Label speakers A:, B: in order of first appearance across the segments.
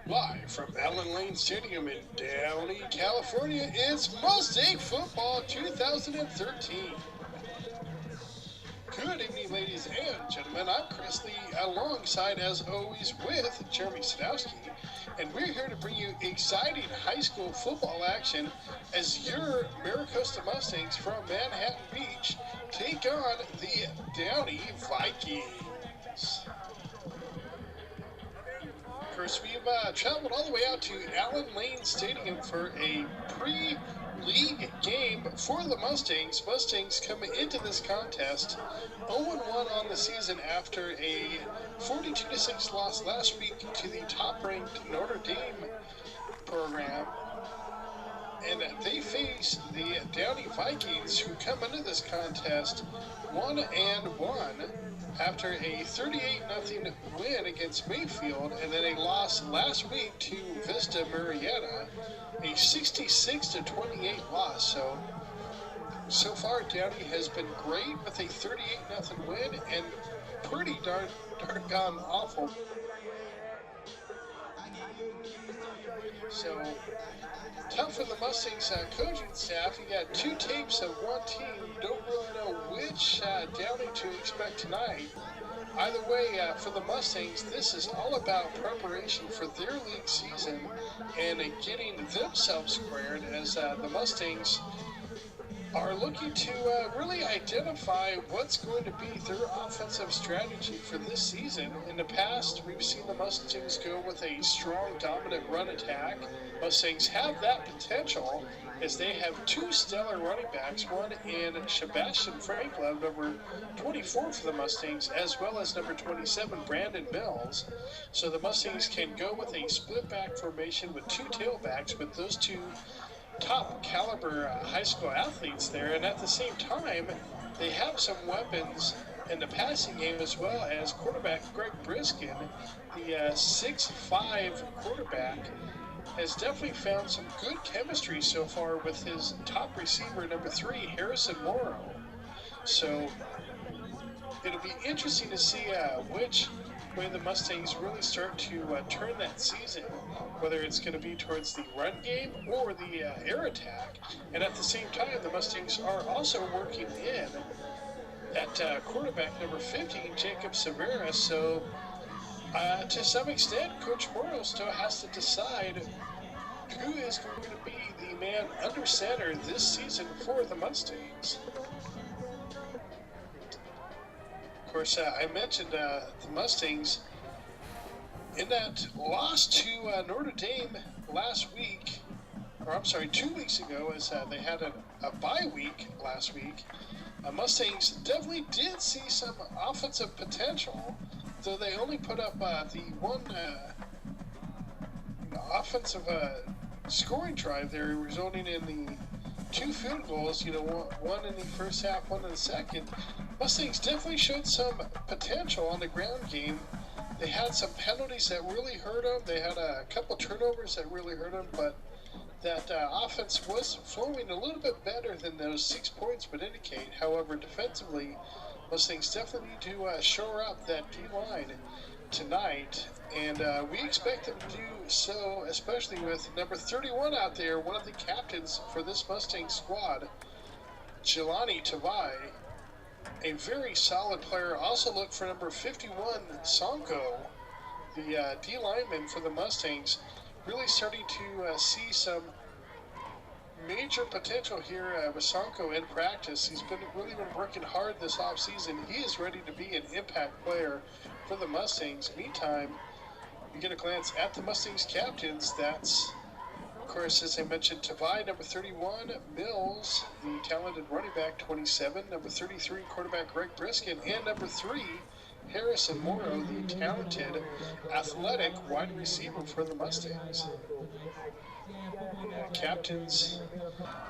A: Live from Layne Stadium in Downey, California, it's Mustang Football 2013. Good evening, ladies and gentlemen. I'm Chris Lee, alongside, as always, with Jeremy Sadowski, and we're here to bring you exciting high school football action as your Mira Costa Mustangs from Manhattan Beach take on the Downey Vikings. Of course, we've traveled all the way out to Layne Stadium for a pre-league game for the Mustangs. Mustangs coming into this contest 0-1 on the season after a 42-6 loss last week to the top-ranked Notre Dame program. And they face the Downey Vikings, who come into this contest 1-1 after a 38-0 win against Mayfield, and then a loss last week to Vista Marietta, a 66-28 loss. So far, Downey has been great with a 38-0 win and pretty darn awful. So tough for the Mustangs coaching staff. You got two tapes of one team. Don't really know which Downey to expect tonight. Either way, for the Mustangs, this is all about preparation for their league season and getting themselves squared, as the Mustangs are looking to really identify what's going to be their offensive strategy for this season. In the past, we've seen the Mustangs go with a strong, dominant run attack. Mustangs have that potential as they have two stellar running backs, one in Sebastian Franklin, number 24 for the Mustangs, as well as number 27, Brandon Mills. So the Mustangs can go with a split back formation with two tailbacks, with those two top caliber high school athletes there, and at the same time they have some weapons in the passing game, as well as quarterback Greg Briskin, the 6'5" quarterback, has definitely found some good chemistry so far with his top receiver, number 3, Harrison Morrow. So it'll be interesting to see which way the Mustangs really start to turn that season, whether it's going to be towards the run game or the air attack. And at the same time, the Mustangs are also working in at quarterback number 15, Jacob Severus. So to some extent, Coach Morrow still has to decide who is going to be the man under center this season for the Mustangs. Of course, I mentioned the Mustangs in that loss to Notre Dame last week, or I'm sorry, 2 weeks ago, as they had a bye week last week. Mustangs definitely did see some offensive potential, though they only put up the one offensive scoring drive there, resulting in the 2 field goals, one in the first half, one in the second. Mustangs definitely showed some potential on the ground game. They had some penalties that really hurt them. They had a couple turnovers that really hurt them, but that offense was flowing a little bit better than those 6 points would indicate. However, defensively, Mustangs definitely need to shore up that D-line tonight, and we expect them to do so, especially with number 31 out there, one of the captains for this Mustang squad, Jelani Tavai, a very solid player. Also look for number 51, Sonko, the D lineman for the Mustangs, really starting to see some major potential here with Sonko in practice. He's really been working hard this offseason. He is ready to be an impact player for the Mustangs. Meantime, you get a glance at the Mustangs captains. That's, of course, as I mentioned, Tavai, number 31, Mills, the talented running back, 27, number 33, quarterback Greg Briskin, and number 3, Harrison Morrow, the talented, athletic wide receiver for the Mustangs. Captains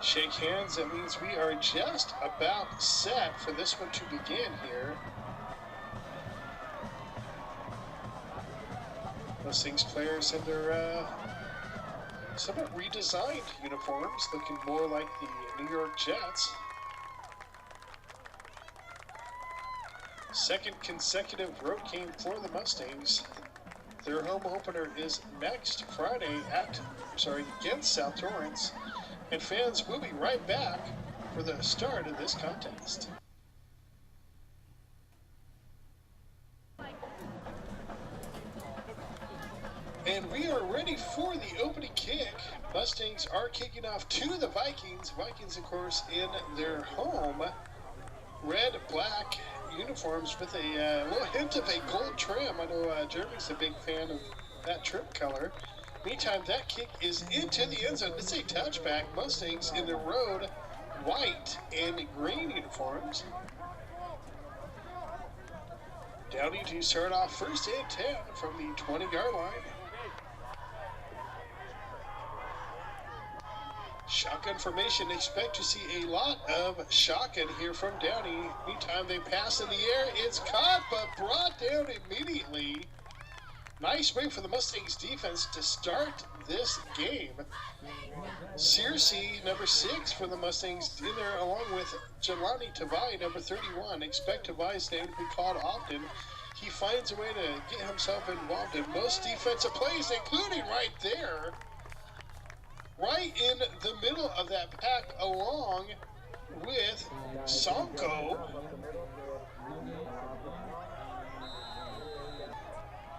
A: shake hands. That means we are just about set for this one to begin here. Mustangs players in their somewhat redesigned uniforms, looking more like the New York Jets. Second consecutive road game for the Mustangs. Their home opener is next Friday against South Torrance. And fans will be right back for the start of this contest. And we are ready for the opening kick. Mustangs are kicking off to the Vikings. Vikings, of course, in their home red, black uniforms with a little hint of a gold trim. I know Jeremy's a big fan of that trim color. Meantime, that kick is into the end zone. It's a touchback. Mustangs in the road, white and green uniforms. Downey to start off 1st and 10 from the 20-yard line. Shotgun formation. Expect to see a lot of shotgun here from Downey. Meantime, they pass in the air. It's caught, but brought down immediately. Nice way for the Mustangs defense to start this game. Searcy, number 6 for the Mustangs in there, along with Jelani Tavai, number 31. Expect Tavai's name to be called often. He finds a way to get himself involved in most defensive plays, including right there. Right in the middle of that pack, along with Sonko.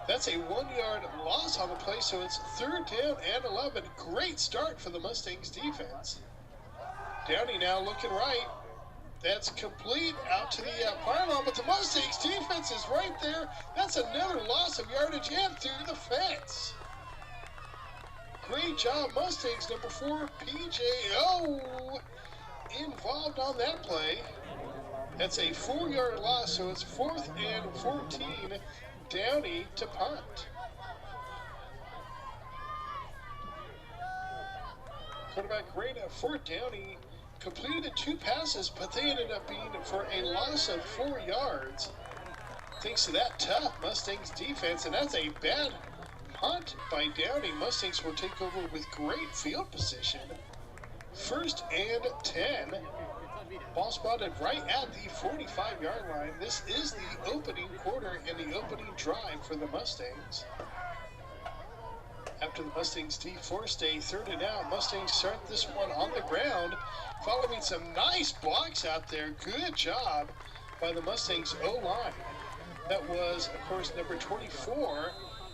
A: That's a 1-yard loss on the play, so it's 3rd down and 11. Great start for the Mustangs defense. Downey now looking right. That's complete out to the pylon, but the Mustangs defense is right there. That's another loss of yardage and through the fence. Great job, Mustangs. Number 4, PJO, involved on that play. That's a 4-yard loss, so it's 4th and 14. Downey to punt. Quarterback great for Downey. Completed 2 passes, but they ended up being for a loss of 4 yards. Thanks to that tough Mustangs defense, and that's a bad punt by Downey. Mustangs will take over with great field position. 1st and 10. Ball spotted right at the 45-yard line. This is the opening quarter and the opening drive for the Mustangs. After the Mustangs forced a 3rd and out, Mustangs start this one on the ground, following some nice blocks out there. Good job by the Mustangs O-line. That was, of course, number 24,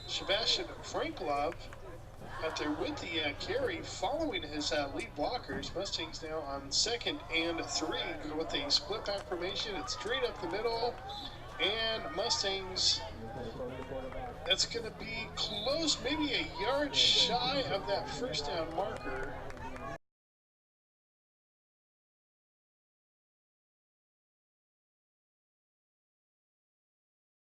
A: Sebastian Franklove, out there with the carry, following his lead blockers. Mustangs now on 2nd and 3 with a split back formation. It's straight up the middle, and Mustangs, that's going to be close, maybe a yard shy of that 1st down marker.